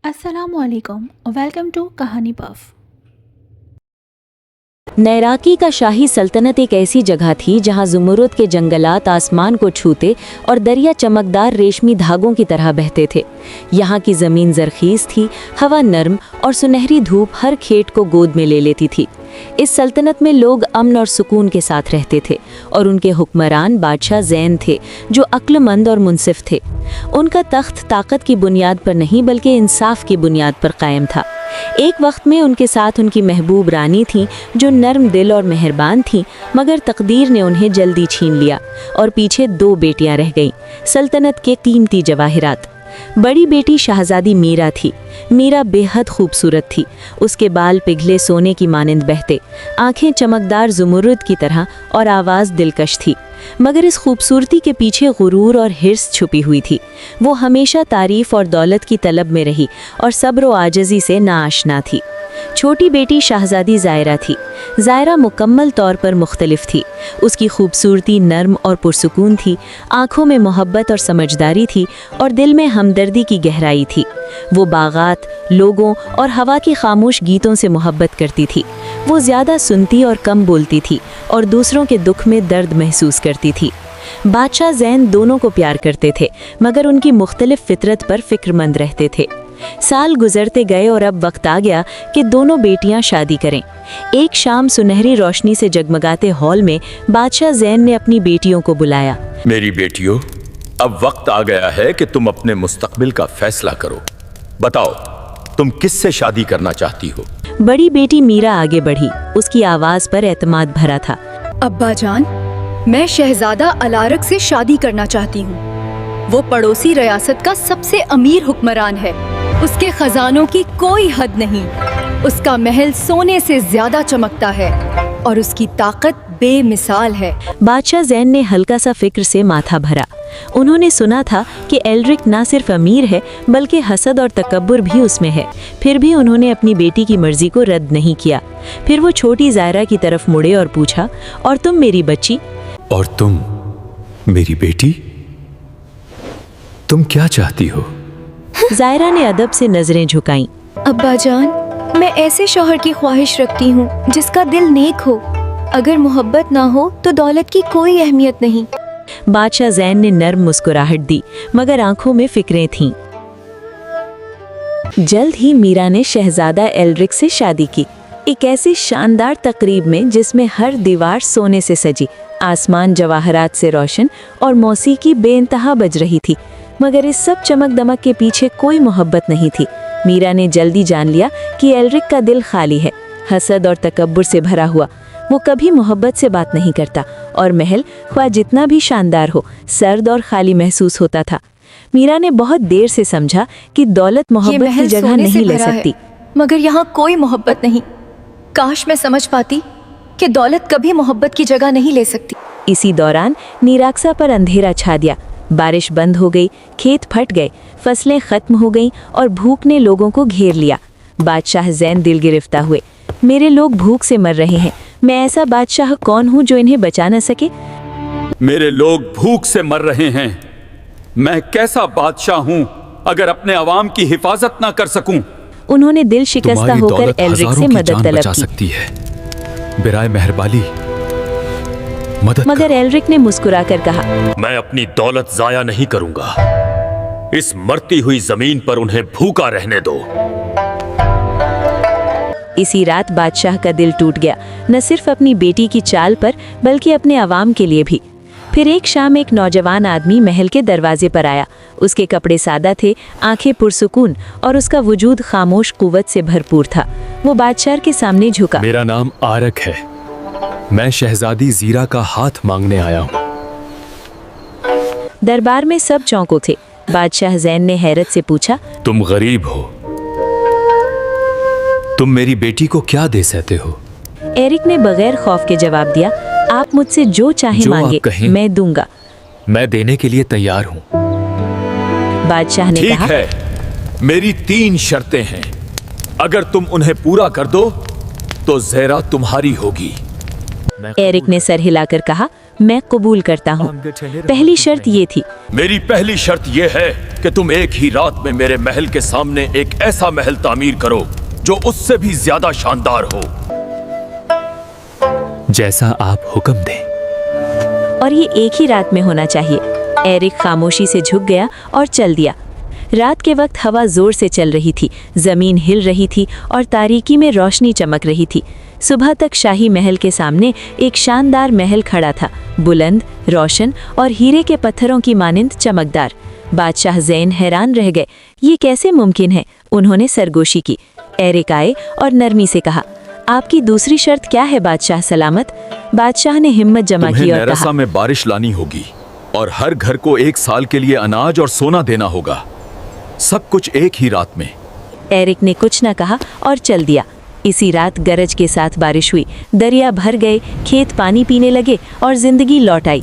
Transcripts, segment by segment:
अस्सलामुअलैकुम और welcome to कहानी पफ। नैराकी का शाही सल्तनत एक ऐसी जगह थी जहां ज़ुमरुद के जंगलात आसमान को छूते और दरिया चमकदार रेशमी धागों की तरह बहते थे। यहाँ की ज़मीन ज़रख़ीज़ थी, हवा नर्म और सुनहरी धूप हर खेत को गोद में ले लेती थी। इस सल्तनत में लोग अमन और सुकून के साथ रहते थे और उनके हुक्मरान बादशाह ज़ैन थे जो अक्लमंद और मुनसिफ थे। उनका तख्त ताकत की बुनियाद पर नहीं बल्कि इंसाफ की बुनियाद पर कायम था। एक वक्त में उनके साथ उनकी महबूब रानी थी जो नर्म दिल और मेहरबान थी, मगर तकदीर ने उन्हें जल्दी छीन लिया और पीछे 2 बेटियां रह गईं, सल्तनत के कीमती जवाहिरात। बड़ी बेटी शहजादी मीरा थी। मीरा बेहद खूबसूरत थी। उसके बाल पिघले सोने की मानिंद बहते, आंखें चमकदार ज़ुमरुद की तरह और आवाज़ दिलकश थी। मगर इस खूबसूरती के पीछे गुरूर और हिर्स छुपी हुई थी। वो हमेशा तारीफ और दौलत की तलब में रही और सब्र व आजिज़ी से नाआशना थी। छोटी बेटी शहजादी ज़ायरा थी। ज़ायरा मुकम्मल तौर पर मुख्तलिफ थी। उसकी खूबसूरती नर्म और पुरसुकून थी, आँखों में मोहब्बत और समझदारी थी और दिल में हमदर्दी की गहराई थी। वो बागात, लोगों और हवा की खामोश गीतों से मोहब्बत करती थी। वो ज़्यादा सुनती और कम बोलती थी और दूसरों के दुख में दर्द महसूस करती थी। बादशाह ज़ैन दोनों को प्यार करते थे, मगर उनकी मुख्तलिफ फितरत पर फिक्रमंद रहते थे। साल गुजरते गए और अब वक्त आ गया कि दोनों बेटियां शादी करें। एक शाम सुनहरी रोशनी से जगमगाते हॉल में बादशाह ज़ैन ने अपनी बेटियों को बुलाया। मेरी बेटियों, अब वक्त आ गया है कि तुम अपने मुस्तकबिल का फैसला करो। बताओ, तुम किससे शादी करना चाहती हो? बड़ी बेटी मीरा आगे बढ़ी। उसकी आवाज पर एतमाद भरा था। अब्बा जान, मैं शहजादा अलारक से शादी करना चाहती हूँ। वो पड़ोसी रियासत का सबसे अमीर हुक्मरान है। उसके खजानों की कोई हद नहीं। उसका महल सोने से ज्यादा चमकता है और उसकी ताकत बेमिसाल है। बादशाह ज़ैन ने हल्का सा फिक्र से माथा भरा। उन्होंने सुना था कि एल्ड्रिक ना सिर्फ अमीर है बल्कि हसद और तकब्बुर भी उसमें है। फिर भी उन्होंने अपनी बेटी की मर्जी को रद्द नहीं किया। फिर वो छोटी ज़ायरा की तरफ मुड़े और पूछा, और तुम मेरी बच्ची? और तुम मेरी बेटी, तुम क्या चाहती हो? ज़ायरा ने अदब से नजरें झुकाईं। अब्बा जान, मैं ऐसे शौहर की ख्वाहिश रखती हूँ जिसका दिल नेक हो। अगर मोहब्बत ना हो तो दौलत की कोई अहमियत नहीं। बादशाह ज़ैन ने नर्म मुस्कुराहट दी, मगर आंखों में फिक्रें थीं। जल्द ही मीरा ने शहजादा एल्ड्रिक से शादी की, एक ऐसी शानदार तकरीब में जिसमें हर दीवार सोने से सजी, आसमान जवाहरात से रोशन और मौसीकी बेइंतहा बज रही थी। मगर इस सब चमक दमक के पीछे कोई मोहब्बत नहीं थी। मीरा ने जल्दी जान लिया कि एल्ड्रिक का दिल खाली है, हसद और तकब्बुर से भरा हुआ। वो कभी मोहब्बत से बात नहीं करता और महल ख्वाह जितना भी शानदार हो, सर्द और खाली महसूस होता था। मीरा ने बहुत देर से समझा कि दौलत मोहब्बत की जगह नहीं ले सकती। मगर यहाँ कोई मोहब्बत नहीं। काश मैं समझ पाती कि दौलत कभी मोहब्बत की जगह नहीं ले सकती। इसी दौरान नीराक्सा पर अंधेरा छा गया। बारिश बंद हो गई, खेत फट गए, फसलें खत्म हो गईं और भूख ने लोगों को घेर लिया। बादशाह ज़ैन दिल गिरफ्ता हुए। मेरे लोग भूख से मर रहे हैं। मैं ऐसा बादशाह कौन हूँ जो इन्हें बचा न सके? मेरे लोग भूख से मर रहे हैं। मैं कैसा बादशाह हूँ अगर अपने अवाम की हिफाजत ना कर सकूं? उन्होंने दिल शिकस्ता होकर एल्ड्रिक से मदद तलब की। सकती है। बिराए मेहरबानी मदद मगर एल्ड्रिक ने मुस्कुराकर कहा, मैं अपनी दौलत जाया नहीं करूंगा। इस मरती हुई जमीन पर उन्हें भूखा रहने दो। इसी रात बादशाह का दिल टूट गया, न सिर्फ अपनी बेटी की चाल पर बल्कि अपने अवाम के लिए भी। फिर एक शाम एक नौजवान आदमी महल के दरवाजे पर आया। उसके कपड़े सादा थे, आंखें पुरसुकून और उसका वजूद खामोश कुव्वत से भरपूर था। वो बादशाह के सामने झुका। मेरा नाम आरक है। मैं शहजादी ज़ीरा का हाथ मांगने आया हूँ। दरबार में सब चौंको थे। बादशाह ज़ैन ने हैरत से पूछा, तुम गरीब हो, तुम मेरी बेटी को क्या दे सकते हो? एरिक ने बगैर खौफ के जवाब दिया, आप मुझसे जो चाहे मांगे मैं दूंगा। मैं देने के लिए तैयार हूँ। बादशाह ने कहा, ठीक है, मेरी 3 शर्तें हैं। अगर तुम उन्हें पूरा कर दो तो ज़ेरा तुम्हारी होगी। एरिक ने सर हिलाकर कहा, मैं कबूल करता हूँ। पहली शर्त ये थी। मेरी पहली शर्त यह है कि तुम एक ही रात में मेरे महल के सामने एक ऐसा महल तामीर करो जो उससे भी ज्यादा शानदार हो। जैसा आप हुक्म दें। और ये एक ही रात में होना चाहिए। एरिक खामोशी से झुक गया और चल दिया। रात के वक्त हवा जोर से चल रही थी, जमीन हिल रही थी और तारीकी में रोशनी चमक रही थी। सुबह तक शाही महल के सामने एक शानदार महल खड़ा था, बुलंद, रोशन और हीरे के पत्थरों की मानिंद चमकदार। बादशाह ज़ैन हैरान रह गए, ये कैसे मुमकिन है? उन्होंने सरगोशी की। एरिक आए और नरमी से कहा, आपकी दूसरी शर्त क्या है बादशाह सलामत? बादशाह ने हिम्मत जमा की और नरसा कहा, में बारिश लानी होगी और हर घर को 1 साल के लिए अनाज और सोना देना होगा, सब कुछ एक ही रात में। एरिक ने कुछ न कहा और चल दिया। इसी रात गरज के साथ बारिश हुई, दरिया भर गए, खेत पानी पीने लगे और जिंदगी लौट आई।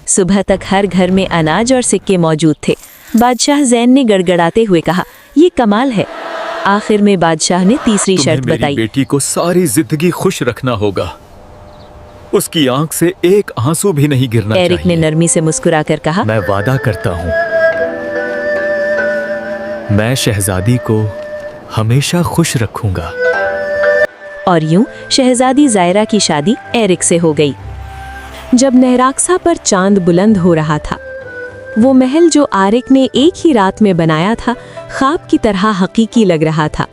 सुबह तक हर घर में अनाज और सिक्के मौजूद थे। बादशाह ज़ैन ने गड़गड़ाते हुए कहा, ये कमाल है। आखिर में बादशाह ने तीसरी शर्त बताई। बेटी को सारी जिंदगी खुश रखना होगा, उसकी आंख से एक आंसू भी नहीं गिरना चाहिए। एरिक ने नरमी से मुस्कुराकर कहा, मैं वादा करता हूँ, मैं शहजादी को हमेशा खुश रखूंगा। और यूं शहजादी ज़ायरा की शादी एरिक से हो गई। जब नहराक्सा पर चांद बुलंद हो रहा था, वो महल जो आरिक ने एक ही रात में बनाया था, ख्वाब की तरह हकीकी लग रहा था।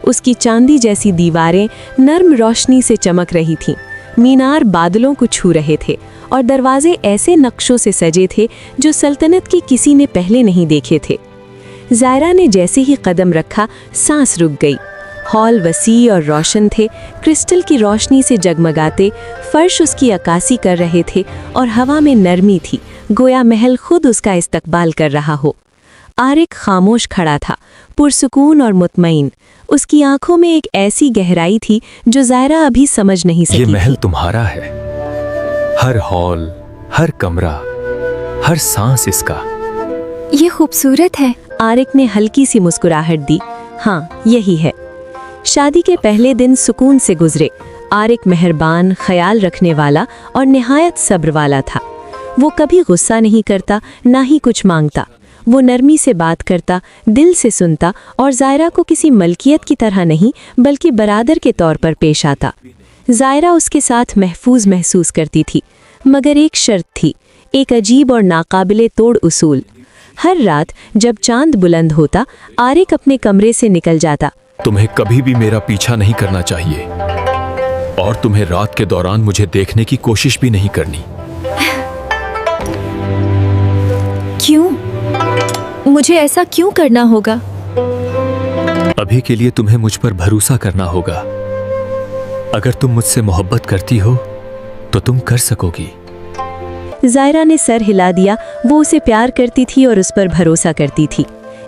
उसकी चांदी जैसी दीवारें नर्म रोशनी से चमक रही थीं, मीनार बादलों को छू रहे थे और दरवाजे ऐसे नक्शों से सजे थे जो सल्तनत की किसी ने पहले नहीं देखे थे। ज़ायरा ने जैसे ही कदम रखा, सांस रुक गई। हॉल वसी और रोशन थे, क्रिस्टल की रोशनी से जगमगाते, फर्श उसकी अक्कासी कर रहे थे और हवा में नरमी थी, गोया महल खुद उसका इस्तकबाल कर रहा हो। आरिक खामोश खड़ा था, पुरसुकून और मुतमईन। उसकी आंखों में एक ऐसी गहराई थी जो ज़ायरा अभी समझ नहीं सकी। ये महल तुम्हारा है, हर हॉल, हर कमरा, हर सांस इसका। ये खूबसूरत है। आरिक ने हल्की सी मुस्कुराहट दी। हाँ, यही है। शादी के पहले दिन सुकून से गुजरे। आरिक मेहरबान, ख्याल रखने वाला और निहायत सब्र वाला था। वो कभी गुस्सा नहीं करता, ना ही कुछ मांगता। वो नरमी से बात करता, दिल से सुनता और ज़ायरा को किसी मलकियत की तरह नहीं बल्कि बरादर के तौर पर पेश आता। ज़ायरा उसके साथ महफूज महसूस करती थी, मगर एक शर्त थी, एक अजीब और नाकाबिले तोड़ उसूल। हर रात जब चांद बुलंद होता, आरिक अपने कमरे से निकल जाता। तुम्हें कभी भी मेरा पीछा नहीं करना चाहिए और तुम्हें रात के दौरान मुझे देखने की कोशिश भी नहीं करनी। क्यों? मुझे ऐसा क्यों करना होगा? अभी के लिए तुम्हें मुझ पर भरोसा करना होगा। अगर तुम मुझसे मोहब्बत करती हो तो तुम कर सकोगी। ज़ायरा ने सर हिला दिया। वो उसे प्यार करती थी और उस पर भरोसा करती थी।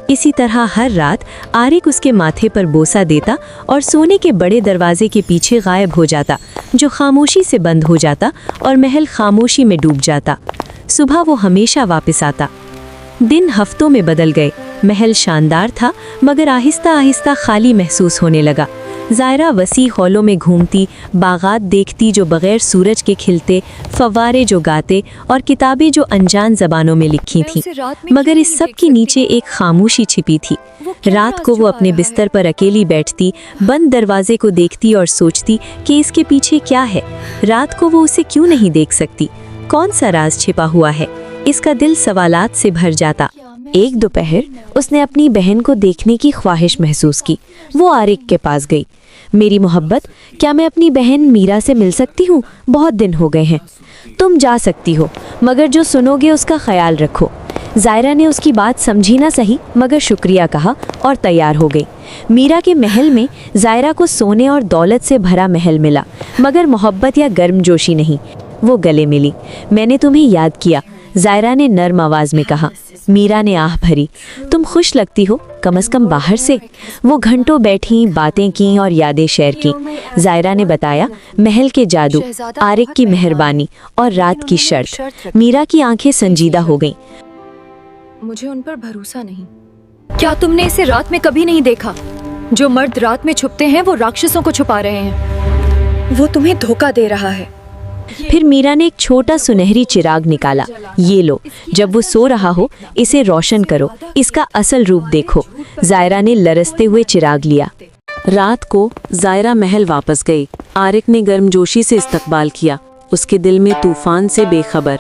इसी तरह हर रात आरिक उसके माथे पर बोसा देता और सोने के बड़े दरवाजे के पीछे गायब हो जाता, जो खामोशी से बंद हो जाता और महल खामोशी में डूब जाता। सुबह वो हमेशा वापस आता। दिन हफ्तों में बदल गए। महल शानदार था, मगर आहिस्ता आहिस्ता खाली महसूस होने लगा। ज़ायरा वसी हॉलों में घूमती, बागात देखती जो बग़ैर सूरज के खिलते, फव्वारे जो गाते और किताबें जो अनजान ज़बानों में लिखी थीं, मगर इस सब के नीचे एक खामोशी छिपी थी। रात को वो अपने बिस्तर पर अकेली बैठती, बंद दरवाजे को देखती और सोचती कि इसके पीछे क्या है। रात को वो उसे क्यों नहीं देख सकती? कौन सा राज छिपा हुआ है? इसका दिल सवालात से भर जाता। एक दोपहर उसने अपनी बहन को देखने की ख्वाहिश महसूस की। वो आरिक के पास गई। मेरी मोहब्बत, क्या मैं अपनी बहन मीरा से मिल सकती हूँ? बहुत दिन हो गए हैं। तुम जा सकती हो, मगर जो सुनोगे उसका ख्याल रखो। ज़ायरा ने उसकी बात समझी ना सही, मगर शुक्रिया कहा और तैयार हो गई। मीरा के महल में ज़ायरा को सोने और दौलत से भरा महल मिला, मगर मोहब्बत या गर्मजोशी नहीं। वो गले मिली। मैंने तुम्हें याद किया, ज़ायरा ने नर्म आवाज़ में कहा। मीरा ने आह भरी। तुम खुश लगती हो, कम से कम बाहर से। वो घंटों बैठी, बातें की और यादें शेयर की। ज़ायरा ने बताया महल के जादू, आरिक की मेहरबानी और रात की शर्त। मीरा की आंखें संजीदा हो गईं। मुझे उन पर भरोसा नहीं। क्या तुमने इसे रात में कभी नहीं देखा? जो मर्द रात में छुपते हैं वो राक्षसों को छुपा रहे हैं। वो तुम्हें धोखा दे रहा है। फिर मीरा ने एक छोटा सुनहरी चिराग निकाला। ये लो, जब वो सो रहा हो इसे रोशन करो, इसका असल रूप देखो। जायरा ने लरसते हुए चिराग लिया। रात को जायरा महल वापस गई। आरिक ने गर्मजोशी से इस्तकबाल किया, उसके दिल में तूफान से बेखबर।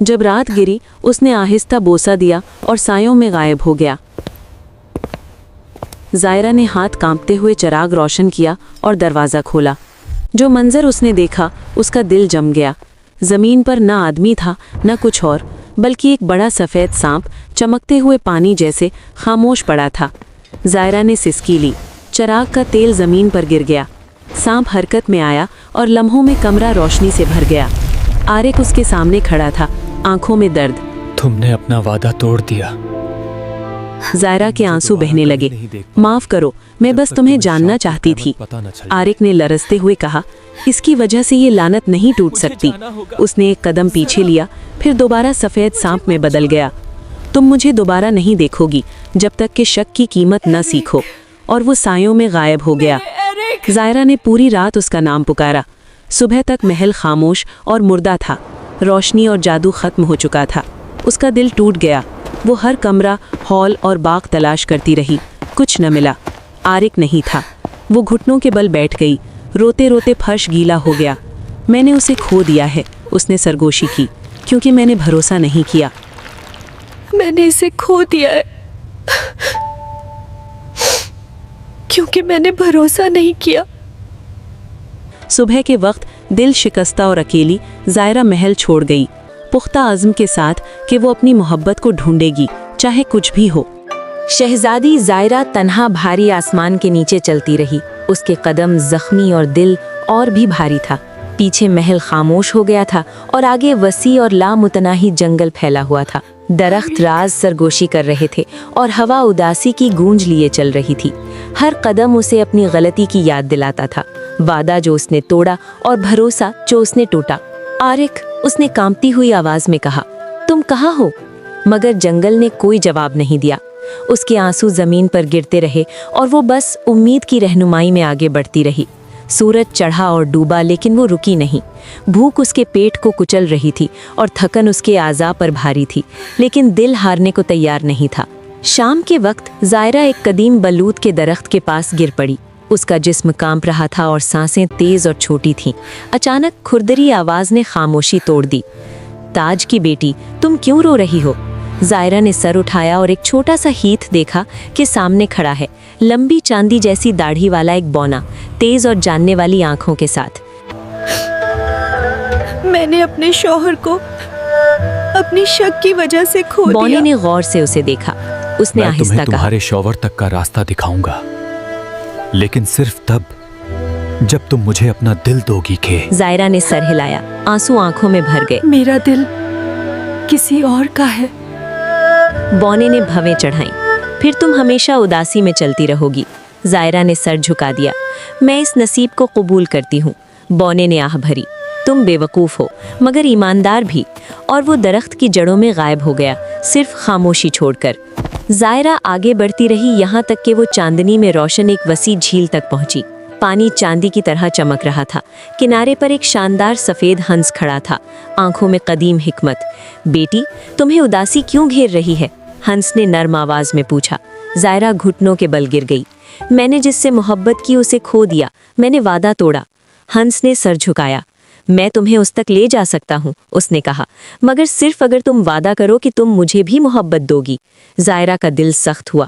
जब रात गिरी उसने आहिस्ता बोसा दिया और सायों में गायब हो गया। जायरा ने हाथ कांपते हुए चिराग रोशन किया और दरवाज़ा खोला। जो मंजर उसने देखा उसका दिल जम गया। ज़मीन पर न आदमी था न कुछ और, बल्कि एक बड़ा सफ़ेद सांप चमकते हुए पानी जैसे खामोश पड़ा था। जायरा ने सिसकी ली, चिराग का तेल ज़मीन पर गिर गया। सांप हरकत में आया और लम्हों में कमरा रोशनी से भर गया। आरिक उसके सामने खड़ा था, आंखों में दर्द। तुमने अपना वादा तोड़ दिया। जायरा के आंसू बहने लगे। माफ करो, मैं बस तुम्हें जानना चाहती थी। आरिक ने लरसते हुए कहा, इसकी वजह से ये लानत नहीं टूट सकती। उसने एक कदम पीछे लिया, फिर दोबारा सफ़ेद सांप में बदल गया। तुम मुझे दोबारा नहीं देखोगी जब तक कि शक की कीमत न सीखो। और वो सायों में गायब हो गया। जायरा ने पूरी रात उसका नाम पुकारा। सुबह तक महल खामोश और मुर्दा था। रोशनी और जादू खत्म हो चुका था। उसका दिल टूट गया। वो हर कमरा, हॉल और बाग तलाश करती रही, कुछ न मिला। आरिक नहीं था। वो घुटनों के बल बैठ गई। रोते रोते फर्श गीला हो गया। मैंने उसे खो दिया है, उसने सरगोशी की, क्योंकि मैंने भरोसा नहीं किया। मैंने इसे खो दिया है क्योंकि मैंने भरोसा नहीं किया। सुबह के वक्त दिल शिकस्ता और अकेली जायरा महल छोड़ गई, पुख्ता अज़्म के साथ कि वो अपनी मोहब्बत को ढूंढेगी, चाहे कुछ भी हो। शहजादी जायरा तन्हा भारी आसमान के नीचे चलती रही। उसके कदम जख्मी और दिल और भी भारी था। पीछे महल खामोश हो गया था और आगे वसी और लामुतनाही जंगल फैला हुआ था। दरख्त राज सरगोशी कर रहे थे और हवा उदासी की गूंज लिए चल रही थी। हर कदम उसे अपनी गलती की याद दिलाता था, वादा जो उसने तोड़ा और भरोसा जो उसने टूटा। आरिक, उसने कांपती हुई आवाज में कहा, तुम कहाँ हो? मगर जंगल ने कोई जवाब नहीं दिया। उसके आंसू जमीन पर गिरते रहे और वो बस उम्मीद की रहनुमाई में आगे बढ़ती रही। सूरज चढ़ा और डूबा, लेकिन वो रुकी नहीं। भूख उसके पेट को कुचल रही थी और थकन उसके आज़ा पर भारी थी, लेकिन दिल हारने को तैयार नहीं था। शाम के वक्त जायरा एक कदीम बलूत के दरख्त के पास गिर पड़ी। उसका जिस्म कांप रहा था और सांसें तेज और छोटी थीं। अचानक खुरदरी आवाज ने खामोशी तोड़ दी। ताज की बेटी, तुम क्यों रो रही हो? जायरा ने सर उठाया और एक छोटा सा हीथ देखा कि सामने खड़ा है, लंबी चांदी जैसी दाढ़ी वाला एक बौना, तेज और जानने वाली आंखों के साथ। मैंने अपने शौहर को अपनी शक की वजह से खो दिया। बौने ने गौर से उसे देखा। उसने मैं आहिस्ता तुम्हें कहा, तुम्हारे शौहर तक का रास्ता दिखाऊंगा, लेकिन सिर्फ तब जब तुम मुझे अपना दिल दोगी के। जायरा ने सर हिलाया, आंसू आंखों में भर गए। मेरा दिल किसी और का है। बौने ने भवें चढ़ाई। फिर तुम हमेशा उदासी में चलती रहोगी। जायरा ने सर झुका दिया। मैं इस नसीब को कबूल करती हूँ। बौने ने आह भरी। तुम बेवकूफ़ हो, मगर ईमानदार भी। और वो दरख्त की जड़ों में गायब हो गया, सिर्फ खामोशी छोड़कर। जायरा आगे बढ़ती रही, यहाँ तक कि वो चांदनी में रोशन एक वसी झील तक पहुंची। पानी चांदी की तरह चमक रहा था। किनारे पर एक शानदार सफ़ेद हंस खड़ा था, आंखों में कदीम हिकमत। बेटी, तुम्हें उदासी क्यों घेर रही है? हंस ने नर्म आवाज में पूछा। जायरा घुटनों के बल गिर गई। मैंने जिससे मोहब्बत की उसे खो दिया, मैंने वादा तोड़ा। हंस ने सर झुकाया। मैं तुम्हें उस तक ले जा सकता हूँ, उसने कहा, मगर सिर्फ अगर तुम वादा करो कि तुम मुझे भी मोहब्बत दोगी। जायरा का दिल सख्त हुआ।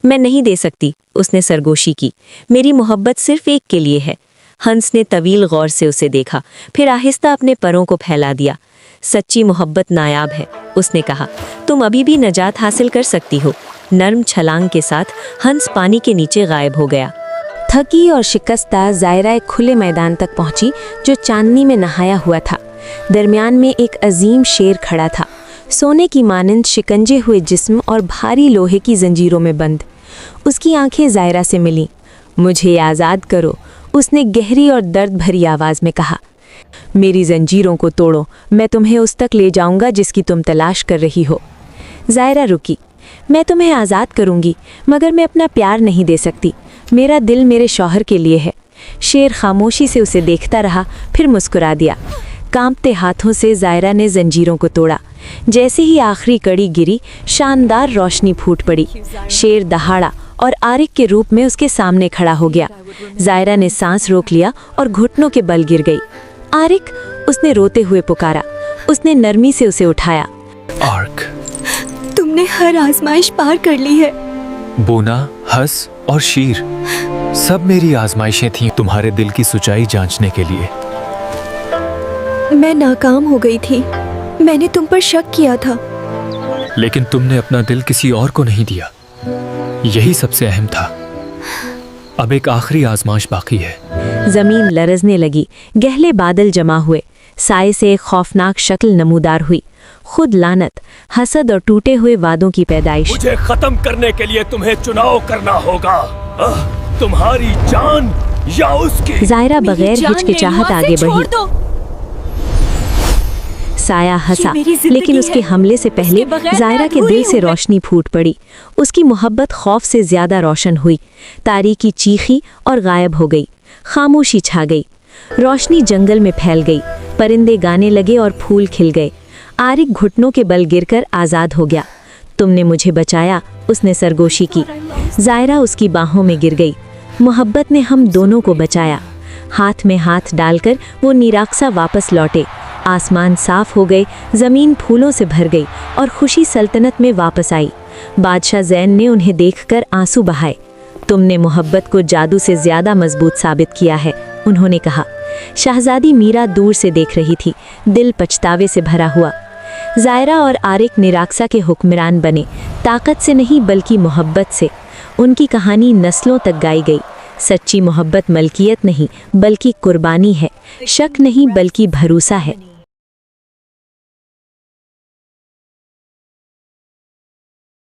मैं नहीं दे सकती, उसने सरगोशी की। मेरी मोहब्बत सिर्फ एक के लिए है। हंस ने तवील गौर से उसे देखा, फिर आहिस्ता अपने परों को फैला दिया। सच्ची मोहब्बत नायाब है, उसने कहा। तुम अभी भी नजात हासिल कर सकती हो। नर्म छलांग के साथ हंस पानी के नीचे गायब हो गया। थकी और शिकस्ता जायरा एक खुले मैदान तक पहुंची जो चांदनी में नहाया हुआ था। दरमियान में एक अजीम शेर खड़ा था, सोने की मानंद शिकंजे हुए जिस्म और भारी लोहे की जंजीरों में बंद। उसकी आंखें जायरा से मिलीं। मुझे आज़ाद करो, उसने गहरी और दर्द भरी आवाज़ में कहा। मेरी जंजीरों को तोड़ो, मैं तुम्हें उस तक ले जाऊंगा जिसकी तुम तलाश कर रही हो। जायरा रुकी। मैं तुम्हें आज़ाद करूंगी, मगर मैं अपना प्यार नहीं दे सकती। मेरा दिल मेरे शौहर के लिए है। शेर खामोशी से उसे देखता रहा, फिर मुस्कुरा दिया। कांपते हाथों से जायरा ने जंजीरों को तोड़ा। जैसे ही आखिरी कड़ी गिरी, शानदार रोशनी फूट पड़ी। शेर दहाड़ा और आरिक के रूप में उसके सामने खड़ा हो गया। जायरा ने सांस रोक लिया और घुटनों के बल गिर गई। आरिक, उसने रोते हुए पुकारा। उसने नरमी से उसे उठाया। आर्क, तुमने हर आजमाइश पार कर ली है। बोना, हस और शीर, सब मेरी आजमाइशें थीं तुम्हारे दिल की सच्चाई जांचने के लिए। मैं नाकाम हो गई थी। मैंने तुम पर शक किया था। लेकिन तुमने अपना दिल किसी और को नहीं दिया, यही सबसे अहम था। अब एक आखिरी आजमाइश बाकी है। जमीन लरजने लगी। गहले बादल जमा हुए। साए से एक खौफनाक शक्ल नमूदार हुई। खुद लानत, हसद और टूटे हुए वादों की पैदाइश। मुझे खत्म करने के लिए तुम्हें चुनाव करना होगा। तुम्हारी जान या उसकी। जायरा बगैर हिचकिचाहट आगे बढ़ी। साया हंसा, लेकिन उसके हमले से पहले जायरा के दिल से रोशनी फूट पड़ी। उसकी मोहब्बत खौफ से ज्यादा रोशन हुई। तारीकी चीखी और गायब हो गई। खामोशी छा गई। रोशनी जंगल में फैल गई। परिंदे गाने लगे और फूल खिल गए। आरिक घुटनों के बल गिरकर आजाद हो गया। तुमने मुझे बचाया, उसने सरगोशी की। जायरा उसकी बाहों में गिर गई। मोहब्बत ने हम दोनों को बचाया। हाथ में हाथ डालकर वो निराक्सा वापस लौटे। आसमान साफ हो गए, जमीन फूलों से भर गई और खुशी सल्तनत में वापस आई। बादशाह ज़ैन ने उन्हें देखकर आंसू बहाए। तुमने मोहब्बत को जादू से ज्यादा मजबूत साबित किया है, उन्होंने कहा। शहजादी मीरा दूर से देख रही थी, दिल पछतावे से भरा हुआ। जायरा और आरिक निराक्सा के हुक्मरान बने, ताकत से नहीं बल्कि मोहब्बत से। उनकी कहानी नस्लों तक गाई गई। सच्ची मोहब्बत मलकियत नहीं बल्कि कुर्बानी है, शक नहीं बल्कि भरोसा है।